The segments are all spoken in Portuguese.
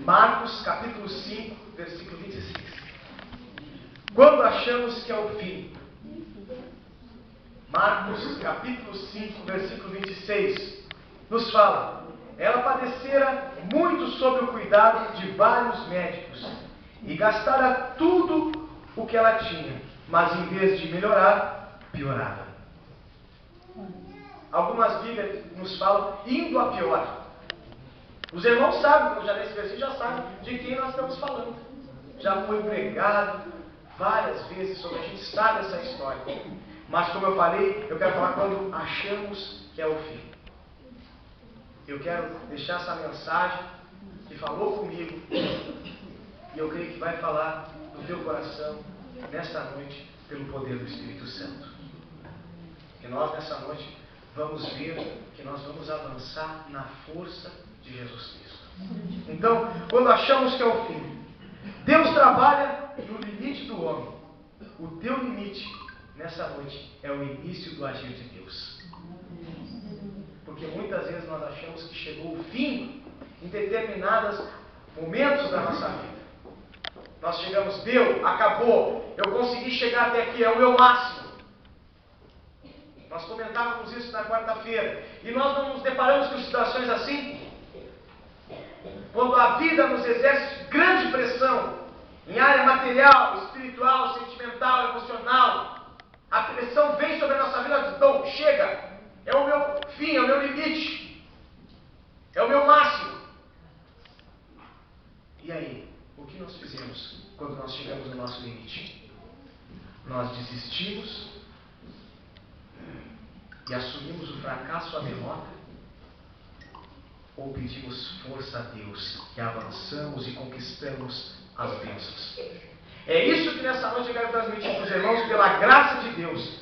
Marcos capítulo 5, versículo 26. Quando achamos que é o fim. Marcos capítulo 5, versículo 26, nos fala: ela padecera muito sob o cuidado de vários médicos e gastara tudo o que ela tinha, mas em vez de melhorar, piorava. Algumas Bíblias nos falam indo a pior. Os irmãos sabem, quando já nesse versículo, já sabem de quem nós estamos falando. Já foi pregado várias vezes sobre, a gente sabe essa história. Mas como eu falei, eu quero falar quando achamos que é o fim. Eu quero deixar essa mensagem que falou comigo, e eu creio que vai falar no teu coração nesta noite, pelo poder do Espírito Santo. Que nós nessa noite vamos ver que nós vamos avançar na força de Jesus Cristo. Então, quando achamos que é o fim, Deus trabalha no limite do homem. O teu limite nessa noite é o início do agir de Deus. Porque muitas vezes nós achamos que chegou o fim em determinados momentos da nossa vida. Nós chegamos, deu, acabou, eu consegui chegar até aqui, é o meu máximo. Nós comentávamos isso na quarta-feira. E nós não nos deparamos com situações assim? Quando a vida nos exerce grande pressão, em área material, espiritual, sentimental, emocional, a pressão vem sobre a nossa vida e diz: não, chega, é o meu fim, é o meu limite, é o meu máximo. E aí, o que nós fizemos quando nós chegamos no nosso limite? Nós desistimos e assumimos o fracasso, a derrota, ou pedimos força a Deus e avançamos e conquistamos as bênçãos? É isso que nessa noite eu quero transmitir para os irmãos, pela graça de Deus.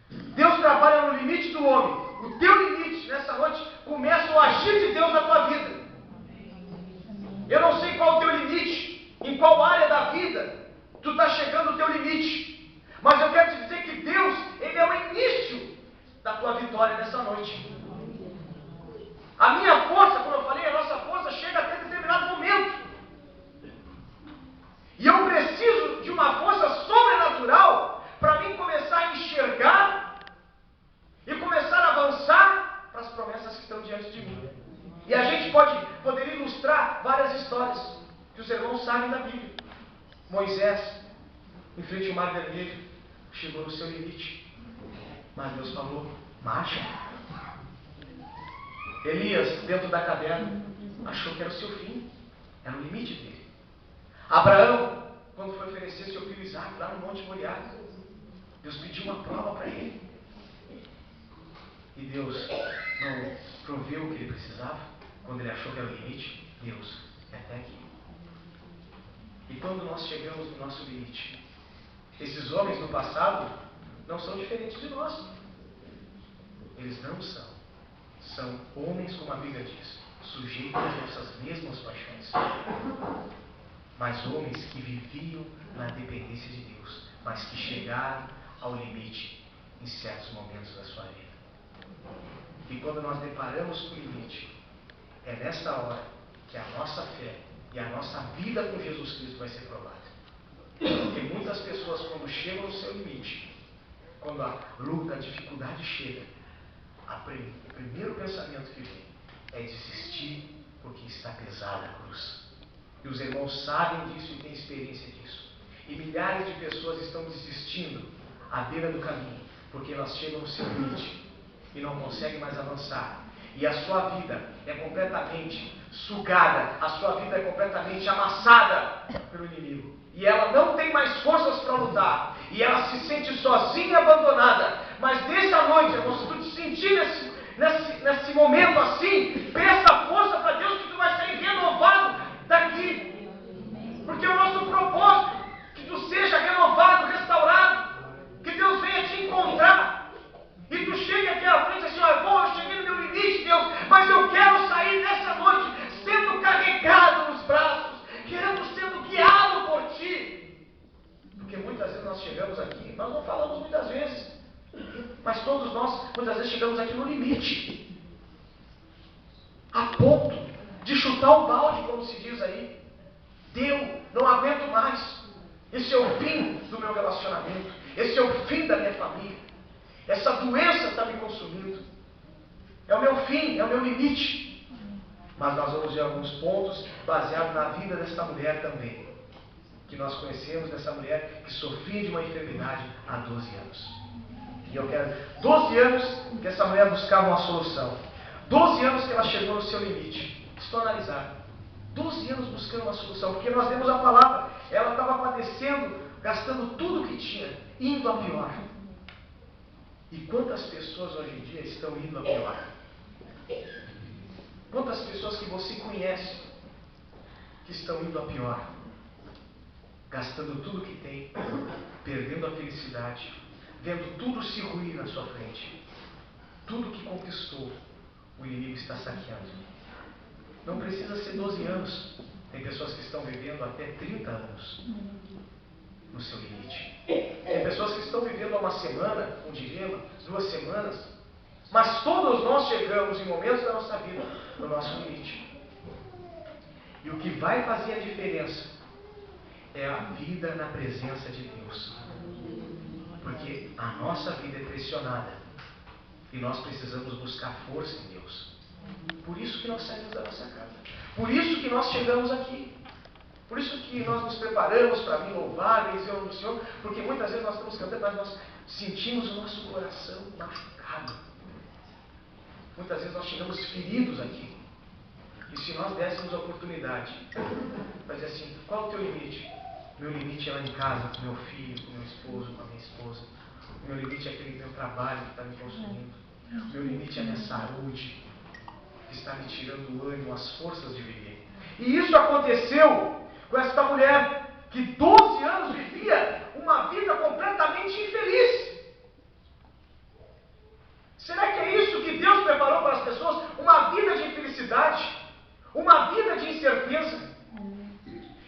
Deus trabalha no limite do homem. O teu limite nessa noite começa o agir de Deus na tua vida. Eu não sei qual é o teu limite, em qual área da vida tu está chegando o teu limite, mas eu quero te dizer que Deus, Ele é o início da tua vitória nessa noite. A minha força, como eu falei, a nossa força chega até determinado momento. E eu preciso de uma força sobrenatural para mim começar a enxergar e começar a avançar para as promessas que estão diante de mim. E a gente poderia ilustrar várias histórias que os irmãos sabem da Bíblia. Moisés, em frente ao Mar Vermelho, chegou no seu limite. Mas Deus falou: marcha. Elias, dentro da caverna, achou que era o seu fim, era o limite dele. Abraão, quando foi oferecer seu filho Isaac lá no Monte Moriá, Deus pediu uma prova para ele. E Deus não proveu o que ele precisava. Quando ele achou que era o limite, Deus, é até aqui. E quando nós chegamos no nosso limite, esses homens no passado não são diferentes de nós. Eles não são. São homens, como a Bíblia diz, sujeitos às nossas mesmas paixões. Mas homens que viviam na dependência de Deus, mas que chegaram ao limite em certos momentos da sua vida. E quando nós deparamos com o limite, é nesta hora que a nossa fé e a nossa vida com Jesus Cristo vai ser provada. Porque muitas pessoas, quando chegam no seu limite, quando a luta, a dificuldade chega, o primeiro pensamento que vem é desistir, porque está pesada a cruz. E os irmãos sabem disso e têm experiência disso. E milhares de pessoas estão desistindo à beira do caminho, porque elas chegam no seu limite e não conseguem mais avançar. E a sua vida é completamente sugada, a sua vida é completamente amassada pelo inimigo. E ela não tem mais forças para lutar. E ela se sente sozinha e abandonada. Mas nessa noite, irmão, se tu te sentir nesse momento assim, peça força para Deus que tu vai sair renovado daqui. Porque o nosso propósito é que tu seja renovado, restaurado. Que Deus venha te encontrar. E tu chegue aqui à frente assim: olha, bom, eu cheguei no meu limite, Deus, mas eu quero sair nessa noite sendo carregado nos braços, sendo guiado por Ti. Porque muitas vezes nós chegamos aqui, nós não falamos muitas vezes, mas todos nós, muitas vezes, chegamos aqui no limite, a ponto de chutar o balde, como se diz aí. Deu, não aguento mais. Esse é o fim do meu relacionamento. Esse é o fim da minha família. Essa doença está me consumindo. É o meu fim, é o meu limite. Mas nós vamos ver alguns pontos baseados na vida dessa mulher também. Que nós conhecemos dessa mulher que sofria de uma enfermidade há 12 anos. E eu quero 12 anos que essa mulher buscava uma solução. 12 anos que ela chegou no seu limite. Estou analisando. 12 anos buscando uma solução. Porque nós temos a palavra. Ela estava padecendo, gastando tudo o que tinha, indo a pior. E quantas pessoas hoje em dia estão indo a pior? Quantas pessoas que você conhece que estão indo a pior? Gastando tudo que tem, perdendo a felicidade, vendo tudo se ruir na sua frente. Tudo que conquistou, o inimigo está saqueando. Não precisa ser 12 anos. Tem pessoas que estão vivendo até 30 anos no seu limite. Tem pessoas que estão vivendo há uma semana, um dilema, 2 semanas. Mas todos nós chegamos em momentos da nossa vida no nosso limite. E o que vai fazer a diferença é a vida na presença de Deus. Porque a nossa vida é pressionada. E nós precisamos buscar força em Deus. Por isso que nós saímos da nossa casa. Por isso que nós chegamos aqui. Por isso que nós nos preparamos para vir louvar, benzer o Senhor. Porque muitas vezes nós estamos cantando, mas nós sentimos o nosso coração machucado. Muitas vezes nós chegamos feridos aqui. E se nós dessemos a oportunidade para dizer assim, qual é o teu limite? Meu limite é lá em casa, com meu filho, com meu esposo, com a minha esposa. Meu limite é aquele meu trabalho que está me consumindo. Meu limite é a minha saúde, que está me tirando o ânimo, as forças de viver. E isso aconteceu com esta mulher que 12 anos vivia uma vida completamente infeliz. Será que é isso que Deus preparou para as pessoas? Uma vida de infelicidade, uma vida de incerteza.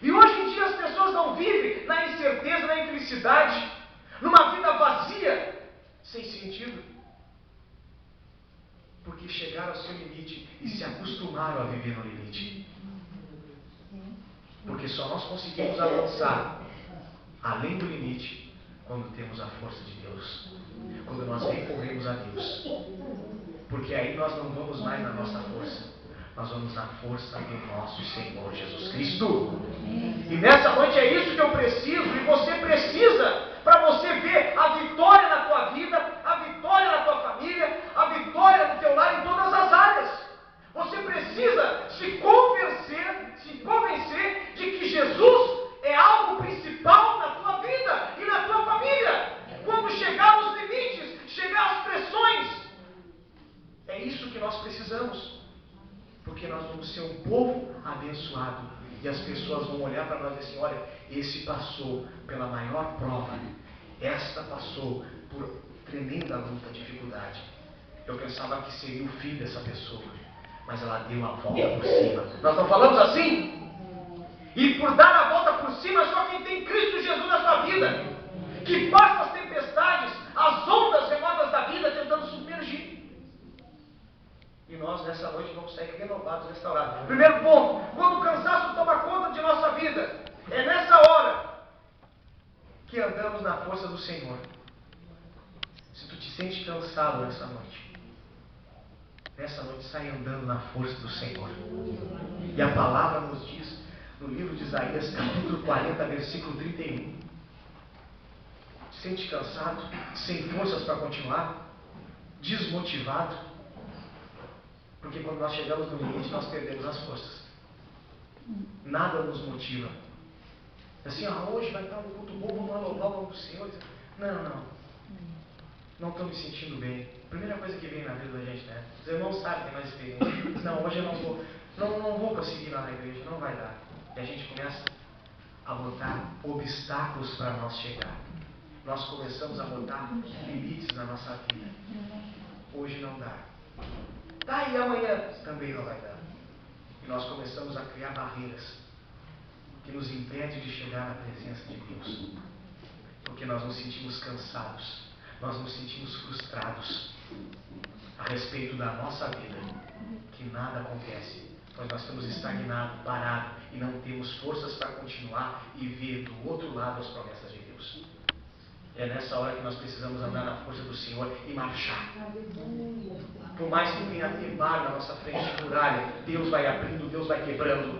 E hoje em dia as pessoas não vivem na incerteza, na infelicidade, numa vida vazia, sem sentido. Porque chegaram ao seu limite e se acostumaram a viver no limite. Porque só nós conseguimos avançar além do limite quando temos a força de Deus. Quando nós recorremos a Deus. Porque aí nós não vamos mais na nossa força. Nós vamos na força do nosso Senhor Jesus Cristo. E nessa noite é isso que eu preciso e você precisa para você ver a vitória na tua vida, a vitória na tua família, a vitória no teu lar em todas as áreas. Você precisa se convencer de que Jesus é algo principal na tua vida e na tua família. Quando chegar aos limites, chegar às pressões, é isso que nós precisamos. Porque nós vamos ser um povo abençoado. E as pessoas vão olhar para nós e dizer assim, olha, esse passou pela maior prova. Esta passou por tremenda luta, dificuldade. Eu pensava que seria o fim dessa pessoa. Mas ela deu a volta por cima. Nós não falamos assim? E por dar a volta por cima, só quem tem Cristo Jesus na sua vida. Que passa as tempestades, as ondas remotas da vida tentando submergir. E nós nessa noite vamos sair renovados, restaurados. Primeiro ponto, quando o cansaço toma conta de nossa vida, é nessa hora que andamos na força do Senhor. Se tu te sente cansado nessa noite sai andando na força do Senhor. E a palavra nos diz, no livro de Isaías, capítulo 40, versículo 31. Te sente cansado, sem forças para continuar, desmotivado? Porque quando nós chegamos no limite, nós perdemos as forças. Nada nos motiva. Assim, hoje vai estar um culto bom, vamos lá louvar o nome do Senhor. Não estou me sentindo bem. Primeira coisa que vem na vida da gente, né? Os irmãos sabem, tem mais experiência. Não, hoje eu não vou conseguir ir lá na igreja, não vai dar. E a gente começa a botar obstáculos para nós chegar. Nós começamos a botar limites na nossa vida. Hoje não dá. Tá, e amanhã também não vai dar. E nós começamos a criar barreiras que nos impedem de chegar na presença de Deus. Porque nós nos sentimos cansados, nós nos sentimos frustrados a respeito da nossa vida, que nada acontece pois nós estamos estagnados, parados e não temos forças para continuar e ver do outro lado as promessas de Deus. É nessa hora que nós precisamos andar na força do Senhor e marchar. Por mais que tenha tembar na nossa frente de muralha, Deus vai abrindo, Deus vai quebrando.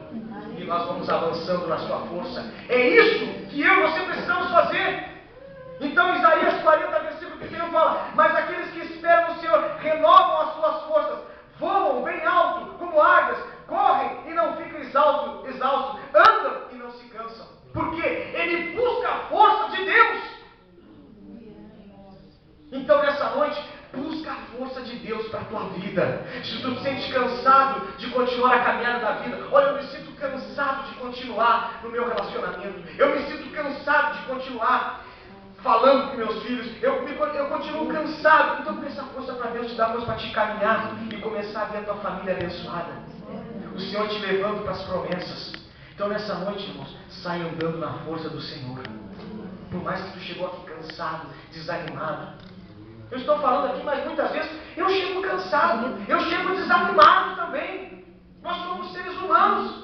E nós vamos avançando na sua força. É isso que eu e você precisamos fazer. Então Isaías 40, versículo 31 fala: mas aqueles que esperam no Senhor renovam as suas forças, voam bem alto como águias, correm e não ficam exaustos, andam e não se cansam. Porque ele busca a força de Deus. Então nessa noite, busca a força de Deus para a tua vida. Se tu te sente cansado de continuar a caminhada da vida, olha, eu me sinto cansado de continuar no meu relacionamento, eu me sinto cansado de continuar falando com meus filhos, eu continuo cansado. Então peça força para Deus te dar força para te caminhar e começar a ver a tua família abençoada, o Senhor te levando para as promessas. Então nessa noite, irmãos, sai andando na força do Senhor. Por mais que tu chegou aqui cansado, desanimado, eu estou falando aqui, mas muitas vezes eu chego cansado, eu chego desanimado também. Nós somos seres humanos.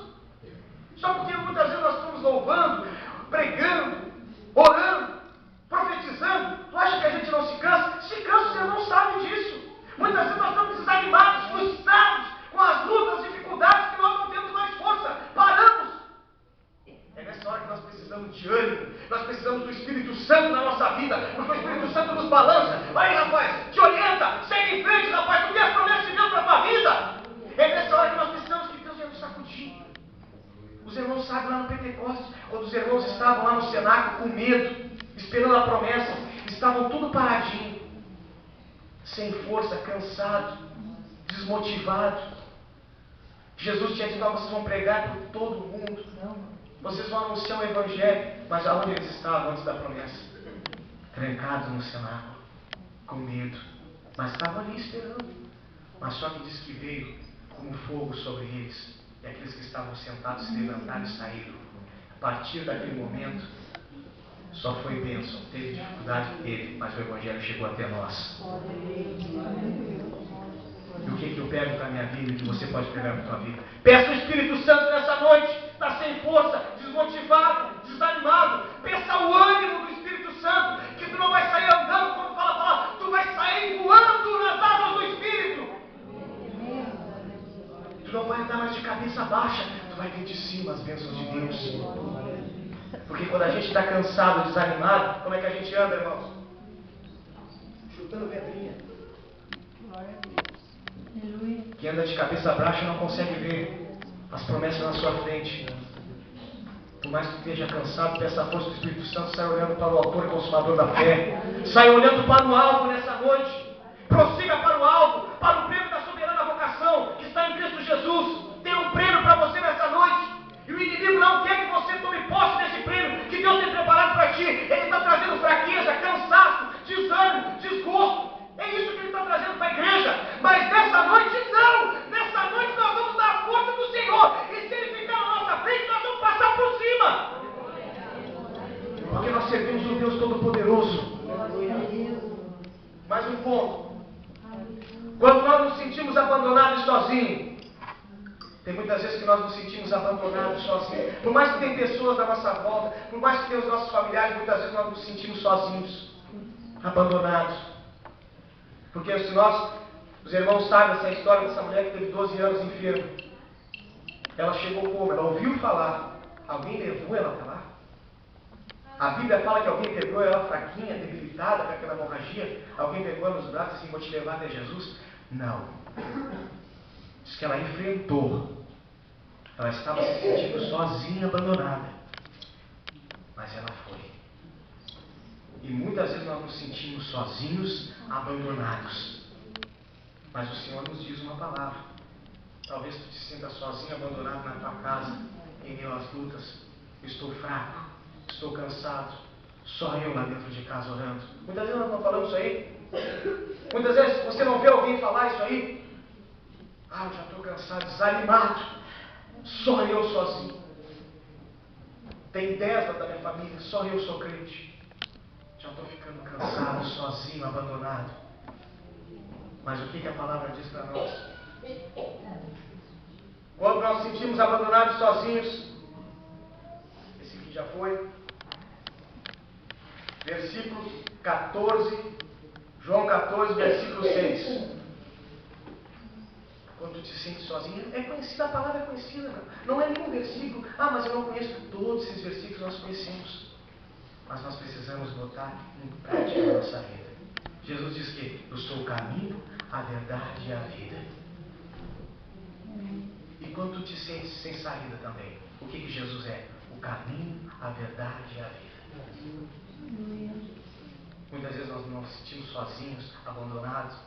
Só porque muitas vezes nós estamos louvando, pregando, orando, profetizando, tu acha que a gente não se cansa? Se cansa, você não sabe disso. Muitas vezes nós estamos desanimados, frustrados, com as lutas, dificuldades, que nós não temos mais força, paramos. É nessa hora que nós precisamos de ânimo, nós precisamos do Espírito Santo na nossa vida, porque o Espírito Santo nos balança. Aí, rapaz, te orienta, segue em frente, rapaz, tu tem as promessas de Deus para a tua vida. É nessa hora que nós precisamos que Deus venha nos sacudir. Os irmãos sabem lá no Pentecostes, quando os irmãos estavam lá no cenáculo com medo, esperando a promessa, estavam tudo paradinho, sem força, cansado, desmotivado. Jesus tinha dito: vocês vão pregar por todo mundo, vocês vão anunciar o Evangelho. Mas aonde eles estavam antes da promessa? Trancados no cenáculo, com medo, mas estavam ali esperando. Mas só que diz que veio como fogo sobre eles, e aqueles que estavam sentados se levantaram e saíram. A partir daquele momento, só foi bênção. Teve dificuldade, teve, mas o Evangelho chegou até nós. E o que eu pego para a minha vida e que você pode pegar para a tua vida? Peça o Espírito Santo nessa noite. Está sem força, desmotivado, desanimado. Peça o ânimo do Espírito Santo, que tu não vai sair andando quando fala a palavra, tu vai sair voando nas asas do Espírito. Tu não vai andar mais de cabeça baixa, tu vai ver de cima as bênçãos de Deus. Porque quando a gente está cansado, desanimado, como é que a gente anda, irmãos? Chutando pedrinha. Quem anda de cabeça baixa não consegue ver as promessas na sua frente. Por mais que esteja cansado, peça a força do Espírito Santo, sai olhando para o autor e consumador da fé. Sai olhando para o alvo nessa noite. Prossiga para o alvo, para o prêmio da soberana vocação que está em Cristo Jesus. Tem um prêmio para você nessa noite. E o inimigo não quer que você tome posse desse prêmio que Deus tem preparado para ti. Ele está trazendo fraqueza, cansaço, desânimo, desgosto. É isso que ele está trazendo para a igreja. Mas nessa noite não. Nessa noite nós vamos dar a força do Senhor. E se ele ficar na nossa frente, nós vamos passar por cima. Porque nós servimos um Deus Todo-Poderoso. Mais um ponto. Quando nós nos sentimos abandonados e sozinhos, tem muitas vezes que nós nos sentimos abandonados, sozinhos. Por mais que tenha pessoas à nossa volta, por mais que tenha os nossos familiares, muitas vezes nós nos sentimos sozinhos, abandonados. Porque se nós, os irmãos sabem essa história dessa mulher que teve 12 anos enferma. Ela chegou como? Ela ouviu falar. Alguém levou ela para lá? A Bíblia fala que alguém pegou ela fraquinha, debilitada, com aquela hemorragia. Alguém pegou ela nos braços e assim: vou te levar até Jesus? Não. Diz que ela enfrentou. Ela estava se sentindo sozinha, abandonada. Mas ela foi. E muitas vezes nós nos sentimos sozinhos, abandonados. Mas o Senhor nos diz uma palavra. Talvez tu te sinta sozinho, abandonado na tua casa, em meio às lutas. Estou fraco, estou cansado. Só eu lá dentro de casa orando. Muitas vezes nós não falamos isso aí. Muitas vezes você não vê alguém falar isso aí. Ah, eu já estou cansado, desanimado. Só eu sozinho. Tem 10 da minha família, só eu sou crente. Já estou ficando cansado, sozinho, abandonado. Mas o que a palavra diz para nós? Quando nós nos sentimos abandonados, sozinhos. Esse aqui já foi. Versículo 14. João 14, versículo 6. Quando tu te sente sozinho, é conhecida, a palavra é conhecida. Não é nenhum versículo. Ah, mas eu não conheço. Todos esses versículos nós conhecemos. Mas nós precisamos botar em prática na nossa vida. Jesus diz que eu sou o caminho, a verdade e a vida. E quando tu te sentes sem saída também, o que Jesus é? O caminho, a verdade e a vida. Muitas vezes nós nos sentimos sozinhos, abandonados.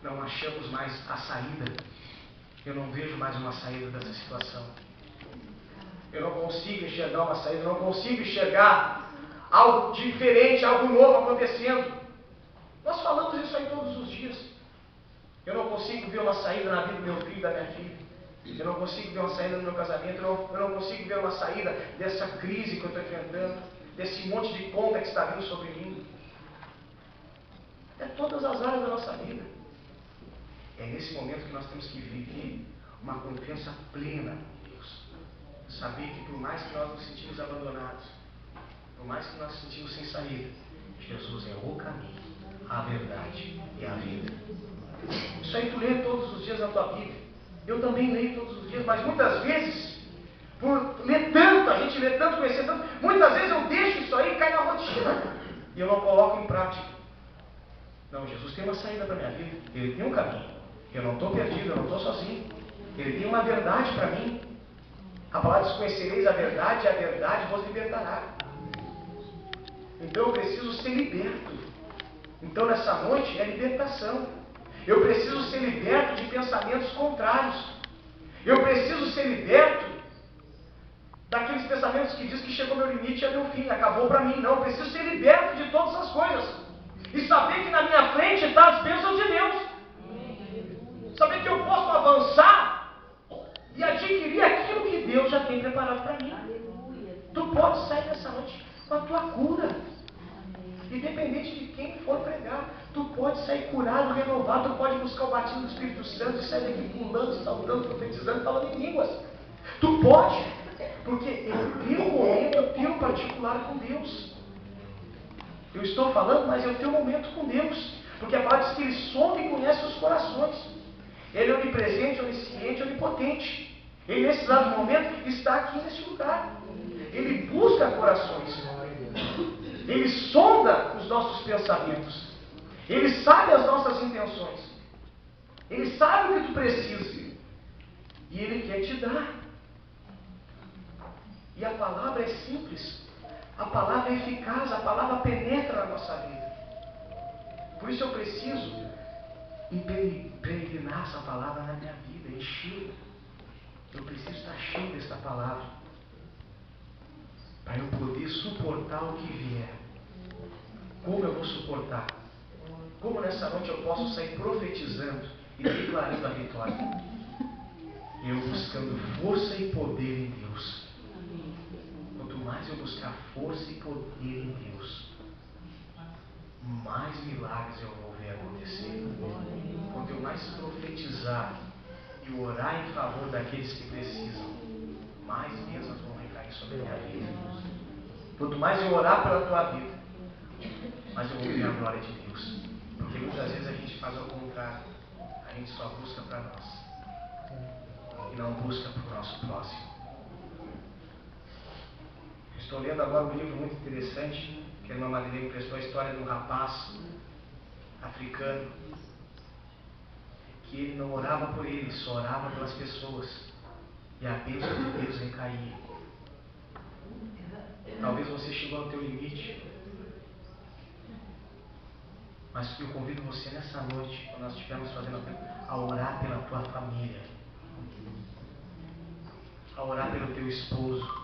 Não achamos mais a saída. Eu não vejo mais uma saída dessa situação. Eu não consigo enxergar uma saída. Eu não consigo enxergar algo diferente, algo novo acontecendo. Nós falamos isso aí todos os dias. Eu não consigo ver uma saída na vida do meu filho e da minha filha. Eu não consigo ver uma saída no meu casamento. Eu não consigo ver uma saída dessa crise que eu estou enfrentando. Desse monte de conta que está vindo sobre mim. É todas as áreas da nossa vida. É nesse momento que nós temos que viver uma confiança plena em Deus. Saber que por mais que nós nos sentimos abandonados, por mais que nós nos sentimos sem saída, Jesus é o caminho, a verdade e a vida. Isso aí tu lê todos os dias na tua Bíblia. Eu também leio todos os dias, mas muitas vezes, por ler tanto, a gente lê tanto, conhecer tanto, muitas vezes eu deixo isso aí e cai na rotina. E eu não coloco em prática. Não, Jesus tem uma saída para a minha vida. Ele tem um caminho. Eu não estou perdido, eu não estou sozinho. Ele tem uma verdade para mim. A palavra diz: conhecereis a verdade, e a verdade vos libertará. Então eu preciso ser liberto. Então nessa noite é libertação. Eu preciso ser liberto de pensamentos contrários. Eu preciso ser liberto daqueles pensamentos que diz que chegou meu limite e é meu fim, acabou para mim. Não, eu preciso ser liberto de todas as coisas. E saber que na minha frente estão as bênçãos de Deus. Saber que eu posso avançar e adquirir aquilo que Deus já tem preparado para mim. Tu pode sair dessa noite com a tua cura. Independente de quem for pregar, tu pode sair curado, renovado. Tu pode buscar o batismo do Espírito Santo e sair daqui pulando, saltando, profetizando, falando em línguas. Tu pode, porque é o teu momento, é o teu particular com Deus. Eu estou falando, mas é o teu momento com Deus. Porque a palavra diz que Ele sonda e conhece os corações. Ele é onipresente, onisciente, onipotente. Ele, nesse exato momento, está aqui nesse lugar. Ele busca corações. Ele sonda os nossos pensamentos. Ele sabe as nossas intenções. Ele sabe o que tu precisa. E Ele quer te dar. E a palavra é simples. A palavra é eficaz. A palavra penetra na nossa vida. Por isso eu preciso impregnar essa palavra na minha vida, encher. Eu preciso estar cheio dessa palavra para eu poder suportar o que vier. Como eu vou suportar? Como nessa noite eu posso sair profetizando e declarando a vitória? Eu buscando força e poder em Deus. Quanto mais eu buscar força e poder em Deus, mais milagres eu vou ver acontecer. Quanto eu mais profetizar e orar em favor daqueles que precisam, mais bênçãos vão recair sobre a minha vida. Quanto mais eu orar pela tua vida, mais eu vou ver a glória de Deus. Porque muitas vezes a gente faz ao contrário. A gente só busca para nós e não busca para o nosso próximo. Estou lendo agora um livro muito interessante, que a irmã Madeleine emprestou a história de um rapaz africano, que ele não orava por ele, só orava pelas pessoas. E a bênção de Deus recaía. Talvez você chegou ao teu limite, mas eu convido você nessa noite, quando nós estivermos fazendo a orar pela tua família, a orar pelo teu esposo,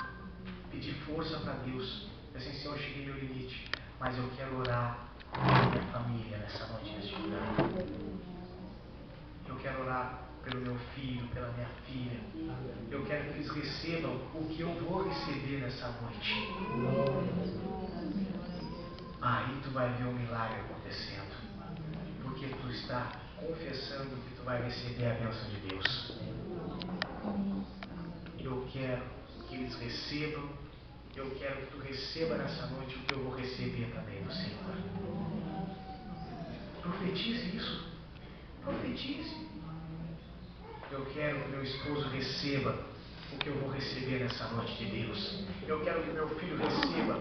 pedir força para Deus. Assim, Senhor, eu cheguei ao meu limite, mas eu quero orar pela minha família nessa noite, neste lugar. Eu quero orar pelo meu filho, pela minha filha. Eu quero que eles recebam o que eu vou receber nessa noite. Aí tu vai ver um milagre acontecendo. Porque tu está confessando que tu vai receber a bênção de Deus. Eu quero que eles recebam, eu quero que tu receba nessa noite o que eu vou receber também do Senhor. Profetize isso. Profetize. Eu quero que meu esposo receba o que eu vou receber nessa noite de Deus. Eu quero que meu filho receba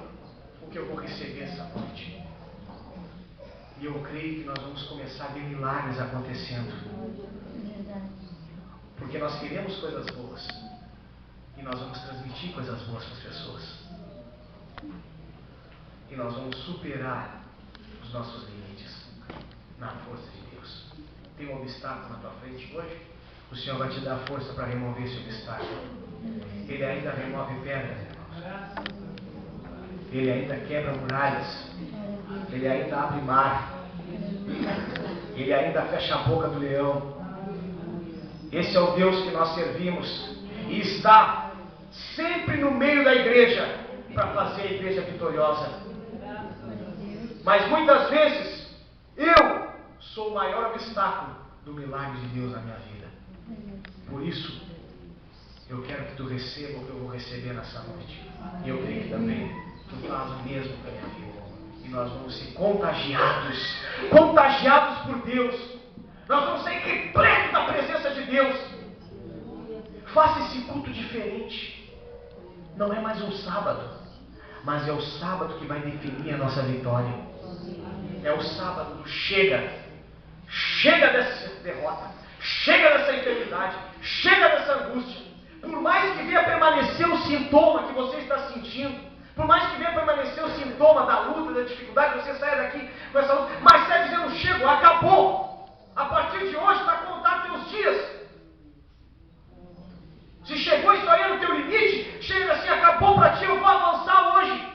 o que eu vou receber essa noite. E eu creio que nós vamos começar a ver milagres acontecendo. Porque nós queremos coisas boas. E nós vamos transmitir coisas boas para as pessoas. E nós vamos superar os nossos limites na força de Deus. Tem um obstáculo na tua frente hoje? O Senhor vai te dar força para remover esse obstáculo. Ele ainda remove pedras, irmãos. Ele ainda quebra muralhas. Ele ainda abre mar. Ele ainda fecha a boca do leão. Esse é o Deus que nós servimos. E está sempre no meio da igreja para fazer a igreja vitoriosa. Mas muitas vezes eu sou o maior obstáculo do milagre de Deus na minha vida. Por isso, eu quero que tu receba o que eu vou receber nessa noite. E eu creio que também tu faz o mesmo para a minha vida. E nós vamos ser contagiados. Contagiados por Deus. Nós vamos ser repletos da presença de Deus. Faça esse culto diferente. Não é mais um sábado, mas é o sábado que vai definir a nossa vitória. É o sábado do chega. Chega dessa derrota. Chega dessa enfermidade. Chega dessa angústia. Por mais que venha permanecer o sintoma que você está sentindo, por mais que venha permanecer o sintoma da luta, da dificuldade, você saia daqui com essa luta, mas está dizendo, chegou, acabou. A partir de hoje está contado teus dias. Se chegou isso aí no teu limite, chega assim, acabou para ti, eu vou avançar hoje.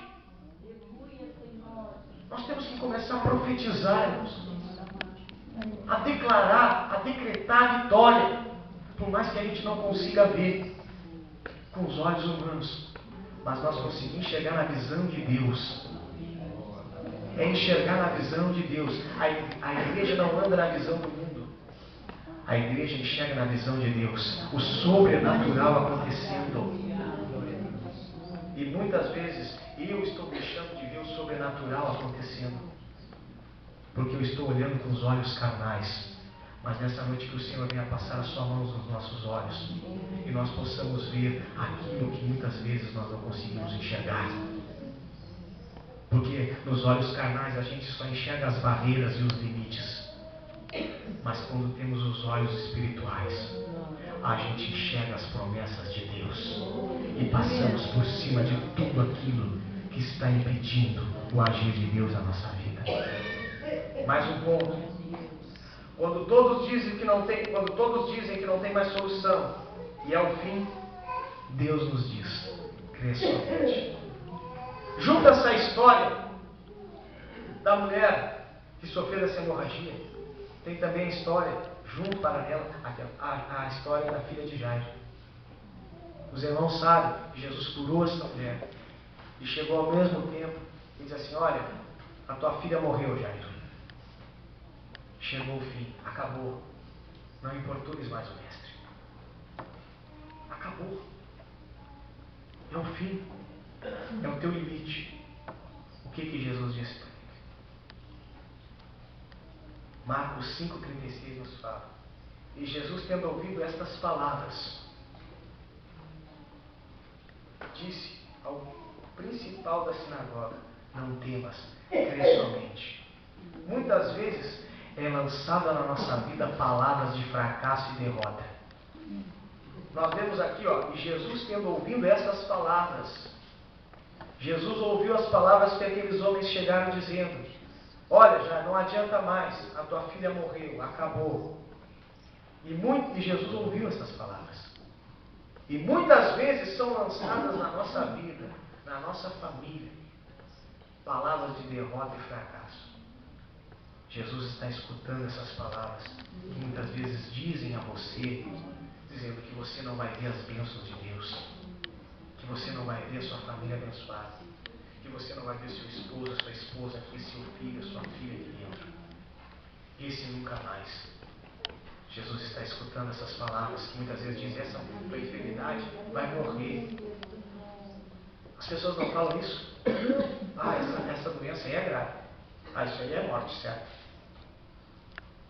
Nós temos que começar a profetizar, irmãos. A declarar, a decretar a vitória. Por mais que a gente não consiga ver com os olhos humanos. Mas nós conseguimos enxergar na visão de Deus. É enxergar na visão de Deus. A igreja não anda na visão do mundo. A igreja enxerga na visão de Deus. O sobrenatural acontecendo. E muitas vezes eu estou deixando de ver o sobrenatural acontecendo. Porque eu estou olhando com os olhos carnais. Mas nessa noite que o Senhor venha passar a sua mão nos nossos olhos. E nós possamos ver aquilo que muitas vezes nós não conseguimos enxergar. Porque nos olhos carnais a gente só enxerga as barreiras e os limites. Mas quando temos os olhos espirituais, a gente enxerga as promessas de Deus. E passamos por cima de tudo aquilo que está impedindo o agir de Deus na nossa vida. Mais um ponto. Quando todos dizem que não tem mais solução e é o fim, Deus nos diz: crê somente. Junta essa história da mulher que sofreu essa hemorragia, tem também a história, junto paralela, a história da filha de Jairo. Os irmãos sabem que Jesus curou essa mulher e chegou ao mesmo tempo e diz assim: olha, a tua filha morreu, Jairo. Chegou o fim, acabou. Não importunes mais o mestre. Acabou. É o fim. É o teu limite. O que Jesus disse para ele? Marcos 5,36 nos fala. E Jesus, tendo ouvido estas palavras, disse ao principal da sinagoga: não temas, crê somente. Muitas vezes é lançada na nossa vida palavras de fracasso e derrota. Nós vemos aqui, e Jesus tendo ouvido essas palavras, Jesus ouviu as palavras que aqueles homens chegaram dizendo: olha, já não adianta mais, a tua filha morreu, acabou. E Jesus ouviu essas palavras. E muitas vezes são lançadas na nossa vida, na nossa família, palavras de derrota e fracasso. Jesus está escutando essas palavras que muitas vezes dizem a você, dizendo que você não vai ver as bênçãos de Deus, que você não vai ver a sua família abençoada, que você não vai ver seu esposo, a sua esposa aqui, seu filho, a sua filha aqui dentro. Esse nunca mais. Jesus está escutando essas palavras que muitas vezes dizem: essa enfermidade vai morrer. As pessoas não falam isso. Ah, essa doença aí é grave. Ah, isso aí é morte, certo?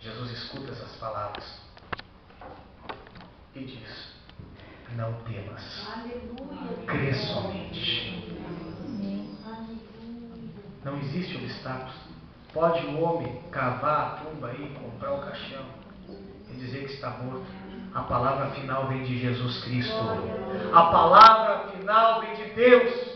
Jesus escuta essas palavras e diz: não temas, crê somente. Não existe obstáculos. Pode o homem cavar a tumba aí, comprar o caixão e dizer que está morto. A palavra final vem de Jesus Cristo. A palavra final vem de Deus.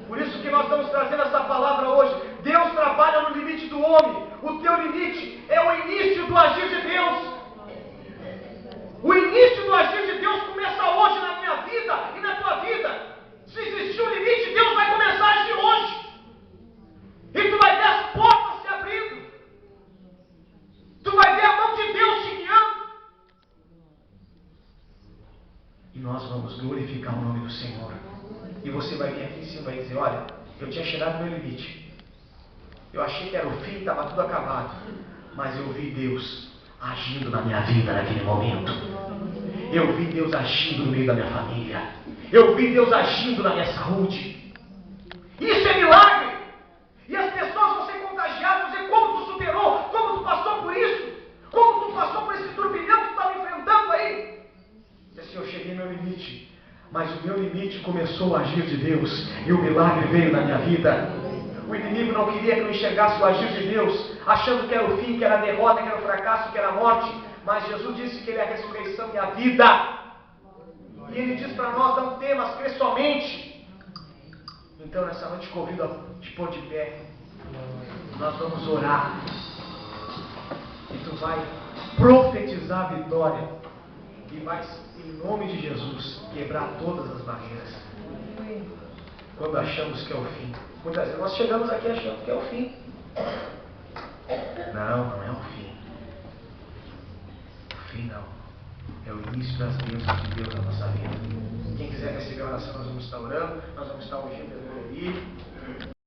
Por isso que nós estamos trazendo essa palavra hoje. Deus trabalha no limite do homem. O teu limite é o início do agir de Deus. O início do agir de Deus começa hoje na minha vida e na tua vida. Se existir um limite, Deus vai começar a agir hoje. E tu vai ver as portas se abrindo. Tu vai ver a mão de Deus te guiando. E nós vamos glorificar o nome do Senhor. E você vai vir aqui em cima e vai dizer: olha, eu tinha chegado no meu limite. Eu achei que era o fim, estava tudo acabado. Mas eu vi Deus agindo na minha vida naquele momento. Eu vi Deus agindo no meio da minha família. Eu vi Deus agindo na minha saúde. Isso é milagre. E as pessoas vão ser contagiadas, vão dizer como tu superou, como tu passou por isso, como tu passou por esse turbilhão que tu estava enfrentando aí. E assim, eu cheguei no meu limite. Mas o meu limite começou a agir de Deus. E o milagre veio na minha vida. O inimigo não queria que eu enxergasse o agir de Deus, achando que era o fim, que era a derrota, que era o fracasso, que era a morte. Mas Jesus disse que Ele é a ressurreição e a vida. E Ele diz para nós: não temas, crê somente. Então nessa noite convido a te pôr de pé. Nós vamos orar. E tu vai profetizar a vitória. E vai, em nome de Jesus, quebrar todas as barreiras. Quando achamos que é o fim. Muitas vezes nós chegamos aqui achando que é o fim. Não, não é o fim. O fim não. É o início das bênçãos de Deus na nossa vida. Quem quiser receber a oração, nós vamos estar orando. Nós vamos estar ouvindo a